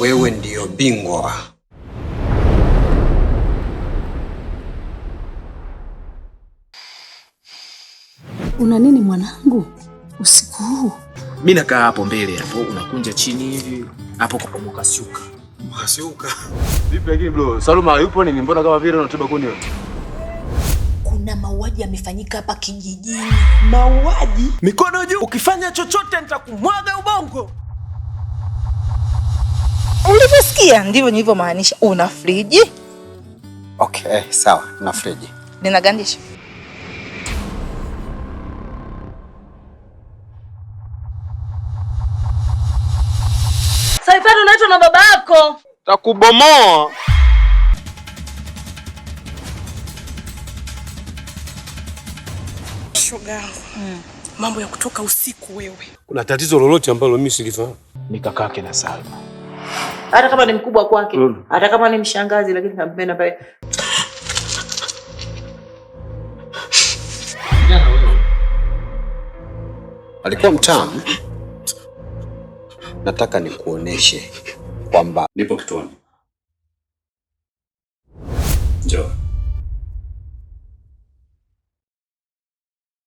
wewe ndio bingwa. Una nini mwanangu usiku huu? Mimi nakaa hapo mbele hapo, unakunja chini hivi hapo kwa mkasuka. Mkasuka. Vipi lakini bro? Saluma yupo nini? Mbona kama vile unateba kuni wewe? Kuna mauaji yamefanyika hapa kijijini. Mauaji? Mikono juu. Ukifanya chochote nitakumwaga ubongo. Ulivyosikia ndivyo nilivyomaanisha. Una friji? Okay, sawa, na friji. Ninagandisha. Saifani unaitwa na baba yako. Takubomoa. Shoga. Mambo ya kutoka usiku wewe. Kuna tatizo lolote ambalo mimi silifahamu? Ni kakake na Salma. Hata kama ni mkubwa kwake, hata kama ni mshangazi, lakini nampenda pale. Alikuwa mtamu. Nataka nikuoneshe kwamba nipo kituoni. Njoo.